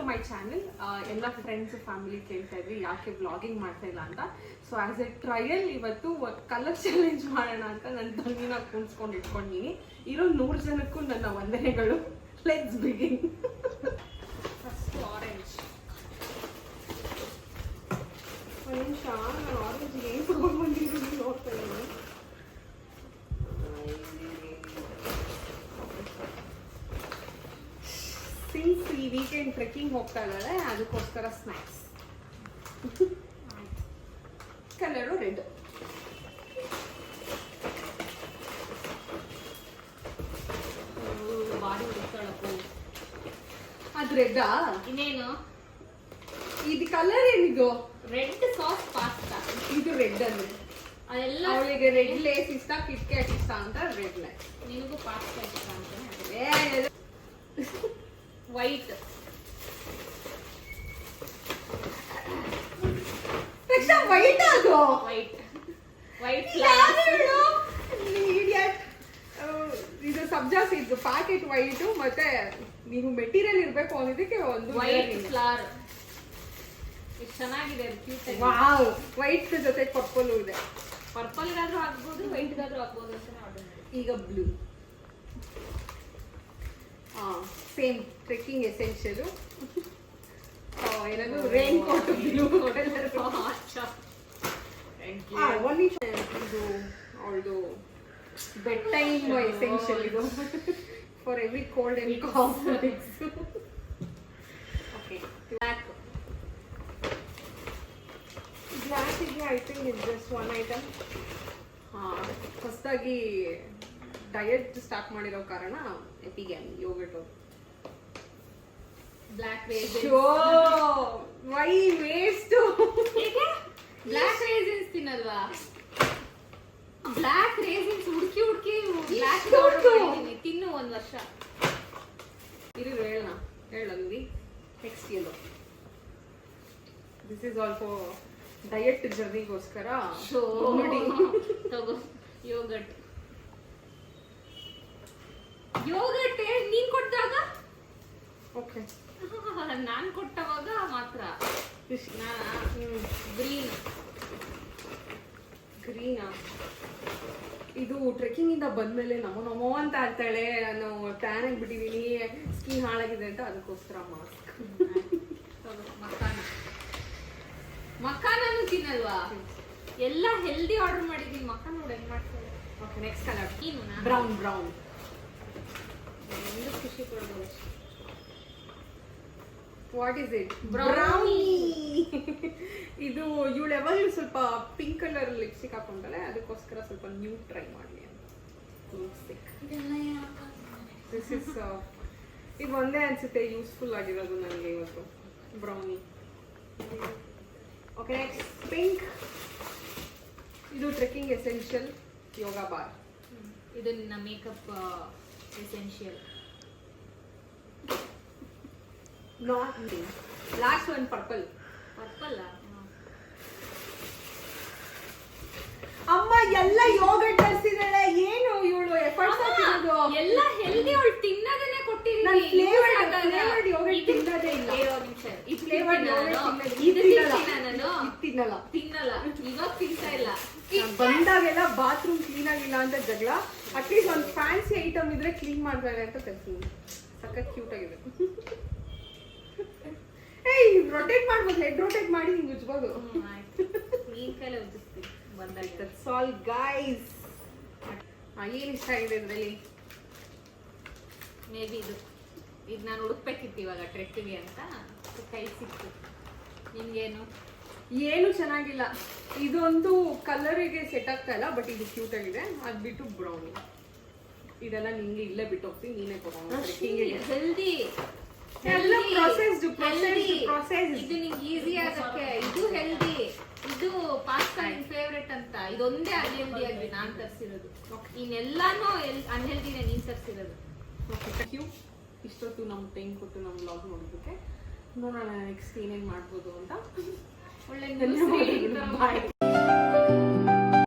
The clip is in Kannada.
My channel. ಎಲ್ಲ ಫ್ರೆಂಡ್ಸ್ ಫ್ಯಾಮಿಲಿ ಕೇಳ್ತಾ ಇದ್ವಿ ಯಾಕೆ ವ್ಲಾಗಿಂಗ್ ಮಾಡ್ತಾ ಇಲ್ಲ ಅಂತ. ಸೊ ಆಸ್ ಎ ಟ್ರಯಲ್ ಇವತ್ತು ಕಲರ್ ಚಾಲೆಂಜ್ ಮಾಡೋಣ ಅಂತ ನನ್ನ ತಂಗಿನ ಕೂರಿಸ್ಕೊಂಡು ಇಟ್ಕೊಂಡಿನಿ. ಇರೋ 100 ಜನಕ್ಕೂ ನನ್ನ ವಂದನೆಗಳು. Let's begin. First orange. ಒಂದು ನಿಮಿಷ, ನಾನು ಆರೆಂಜ್ ಏನು ತಗೊಂಡು ಬಂದಿದ್ದೀನಿ ನೋಡ್ತಾ ಇದ್ದೀನಿ. ಸಿನ್ಸ್ ಈ ವೀಕೆಂಡ್ ಟ್ರೆಕ್ಕಿಂಗ್ ಹೋಗ್ತಾ ಇದ್ದಾರೆ, ಅದಕ್ಕೋಸ್ಕರ ಸ್ನ್ಯಾಕ್ಸ್. Colour red. ಬಾಡಿ ಹುಡುಕ್ತಾಳಪ್ಪು. ಅದು ರೆಡ್ಡಾ? ಇನ್ನೇನು ಇದು ಕಲರ್ ಏನಿದು? Red sauce pasta. ಇದು ರೆಡ್ ಅಂದ್ರೆ ಅದೆಲ್ಲ ಅವಳಿಗೆ ರೆಡ್ ಲೇಸ್ ಇಷ್ಟ, ಕಿಟ್ಕ್ಯಾಟ್ ಇಷ್ಟ ಅಂತ ರೆಡ್ ಲೈಟ್. ನಿನಗೂ ಪಾಸ್ತಾ ಇಷ್ಟ ಅಂತ. ವೈಟ್. ವೈಟ್ ಅದು ವೈಟ್ ವೈಟ್ ಇದು ಸಬ್ಜಾ ಸೀಡ್ಸ್ ಪ್ಯಾಕೆಟ್ ವೈಟ್. ಮತ್ತೆ ನೀವು ಮೆಟೀರಿಯಲ್ ಇರ್ಬೇಕು ಅನ್ನೋದಕ್ಕೆ ಒಂದು ವೈಟ್ ಫ್ಲವರ್. ಎಷ್ಟು ಚೆನ್ನಾಗಿದೆ. ವಾವ್. ವೈಟ್ ಜೊತೆ ಪರ್ಪಲ್ ಇದೆ. ಪರ್ಪಲ್ ಗಾದ್ರೂ ಹಾಕ್ಬೋದು, ವೈಟ್ ಗಾದ್ರೂ ಹಾಕ್ಬೋದು ಅಂತ ಆರ್ಡರ್ ಮಾಡಿ. ಈಗ ಬ್ಲೂ. Same trekking essential. ಏನದು ರೈನ್ ಕೋಟ್ ಬ್ಲೂ ಕಲರ್. ಒಂದು ನಿಮಿಷ, ಇದು ಅವಳದು ಬೆಡ್ ಟೈಮ್ ಎಸೆನ್ಷಿಯಲ್ ಇದು for every cold and cough. Okay, black. ಬ್ಲ್ಯಾಕಿಗೆ I think it's just one item. ಹೊಸದಾಗಿ ಡಯಟ್ ಸ್ಟಾರ್ಟ್ ಮಾಡಿರೋ ಕಾರಣ ಎಪಿಗ್ಯಾನ್ yogurt. Black raisins. Why waste? Black raisins ತಿನ್ನಲ್ವಾ? ಬ್ಲ್ಯಾಕ್ ರೇಸಿನ್ಸ್ ಹುಡುಕಿ ಹುಡುಕಿ ಬ್ಲ್ಯಾಕ್ ತಿನ್ನು ಒಂದು ವರ್ಷ. ಇರು ಹೇಳಂಗಿ. Next yellow. This is also diet ಜರ್ನಿಗೋಸ್ಕರ ತಗೋ ಯೋಗರ್ಟ್. ಯೋಗರ್ಟ್ ನೀನ್ ಕೊಟ್ಟಾಗ ಓಕೆ, ನಾನ್ ಕೊಟ್ಟವಾಗ ಮಾತ್ರ. ಗ್ರೀನ್. ಗ್ರೀನಾ? ಇದು ಟ್ರೆಕ್ಕಿಂಗ್ ಇಂದ ಬಂದ್ಮೇಲೆ ನಮೋ ಅಂತ ಆಡ್ತಾಳೆ. ನಾನು ಟ್ಯಾನ್ ಆಗಿಬಿಟ್ಟಿದೀನಿ, ಸ್ಕಿನ್ ಹಾಳಾಗಿದೆ ಅಂತ, ಅದಕ್ಕೋಸ್ಕರ ಮಾಸ್ಕ್. ಮಕ್ಕಾನೂ ತಿನ್ನಲ್ವಾ? ಎಲ್ಲ ಹೆಲ್ದಿ ಆರ್ಡರ್ ಮಾಡಿದೀನಿ. ಮಕ್ಕ ನೋಡಿ ಹೆಂಗ್ ಮಾಡ್ತಾರೆ. Okay, next colour brown. Brown ಖುಷಿ ಪಡ್ಬೋದು. What is it? ಬ್ರೌನಿ. ಇದು ಇವಳು ಯಾವಾಗಲೂ ಸ್ವಲ್ಪ ಪಿಂಕ್ ಕಲರ್ ಲಿಪ್ಸ್ಟಿಕ್ ಹಾಕೊಂಡಳೆ, ಅದಕ್ಕೋಸ್ಕರ ಸ್ವಲ್ಪ ನ್ಯೂ ಟ್ರೈ ಮಾಡಲಿ ಅಂತ. ದಿಸ್ ಇಸ್ ಇದು ಒಂದೇ ಅನ್ಸುತ್ತೆ ಯೂಸ್ಫುಲ್ ಆಗಿರೋದು ನನಗೆ ಇವತ್ತು. ಬ್ರೌನಿ. Okay, next pink. ಇದು ಟ್ರೆಕ್ಕಿಂಗ್ ಎಸೆನ್ಷಿಯಲ್ ಯೋಗ ಬಾರ್. ಇದು ನಿನ್ನ makeup essential. Not last one purple. Purple ಅಮ್ಮ ಎಲ್ಲ ಯೋಗರ್ಟ್ ತರಿಸಿದಾಳೆ. ಏನು ಇವಳು ಎಫರ್ಟ್ಸ್ ಹಾಕಿರೋದು? ಎಲ್ಲ ಹೆಲ್ದಿ. ಅವಳು ತಿನ್ನೋದನ್ನೇ ಕೊಟ್ಟಿದ್ದೀನಿ. ನಾನು ಫ್ಲೇವರ್ಡ್ ಯೋಗರ್ಟ್ ತಿನ್ನೋದೇ ಇಲ್ಲ. ಈ ಫ್ಲೇವರ್ಡ್ ಯೋಗರ್ಟ್ ತಿನ್ನಲ್ಲ. ಇವಾಗ ತಿಂತಾ ಇಲ್ಲ. ಬಂದಾಗೆಲ್ಲ ಬಾತ್ರೂಮ್ ಕ್ಲೀನ್ ಆಗಿಲ್ಲ ಅಂತ ಜಗಳ. ಅಟ್ಲೀಸ್ಟ್ ಒಂದು ಫ್ಯಾನ್ಸಿ ಐಟಮ್ ಇದ್ರೆ ಕ್ಲೀನ್ ಮಾಡ್ತಾರೆ ಅಂತ ತರ್ತೀನಿ. ಸಖತ್ ಕ್ಯೂಟ್ ಆಗಿದೆ. ಏಯ್, ರೊಟೇಟ್ ಮಾಡ್ಬೋದು. ಹೆಡ್ ರೊಟೇಟ್ ಮಾಡಿ ಹಿಂಗೆ ಉಜ್ಬೋದು. ನೀನ್ ಕೈಲೇ ಉಜ್ಜಿಸ್ತೀನಿ ಬಂದಾಗ. That's all guys. ಏನು ಇಷ್ಟ ಆಗಿದೆ ಇದರಲ್ಲಿ? ಮೇ ಬಿ ಇದು ನಾನು ಹುಡುಕ್ಬೇಕಿತ್ತು ಇವಾಗ ಟ್ರೆಕ್ಕಿಗೆ ಅಂತ, ಕೈ ಸಿಕ್ತು. ನಿಮ್ಗೇನು? ಏನು ಚೆನ್ನಾಗಿಲ್ಲ. ಇದೊಂದು ಕಲರಿಗೆ ಸೆಟ್ ಆಗ್ತಾ ಇಲ್ಲ, ಬಟ್ ಇದು ಕ್ಯೂಟ್ ಆಗಿದೆ. ಅದು ಬಿಟ್ಟು ಬ್ರೌನಿ. ಇದೆಲ್ಲ ನಿಂಗೆ ಇಲ್ಲೇ ಬಿಟ್ಟು ಹೋಗ್ತೀನಿ, ನೀನೇ ತಗೊಂಡು. ಹೆಲ್ದಿ ಎಲ್ಲ ಪ್ರೊಸೆಸ್ಡ್. ಇದು ನಿಂಗೆ ಈಸಿ ಆಗಕ್ಕೆ. ಇದು ಹೆಲ್ದಿ. ಇದು ಪಾಸ್ತಾ ನಿನ್ ಫೇವ್ರೆಟ್ ಅಂತ. ಇದೊಂದೇ ಅನ್ಹೆಲ್ದಿ ಆಗಿ ನಾನ್ ತರಿಸಿರೋದು. ಇನ್ನೆಲ್ಲಾನು ಅನ್ಹೆಲ್ದಿನೇ ನೀನ್ ತರಿಸಿರೋದು. Okay, thank you. ಇಷ್ಟೊತ್ತು ನಮ್ಗೆ ಟೈಮ್ ಕೊಟ್ಟು ನಮ್ಮ ವ್ಲಾಗ್ ನೋಡೋದಕ್ಕೆ. ನೋಡೋಣ ನೆಕ್ಸ್ಟ್ ಏನೇನು ಮಾಡ್ಬೋದು ಅಂತ. ಒಳ್ಳೆ ಬಾಯ್.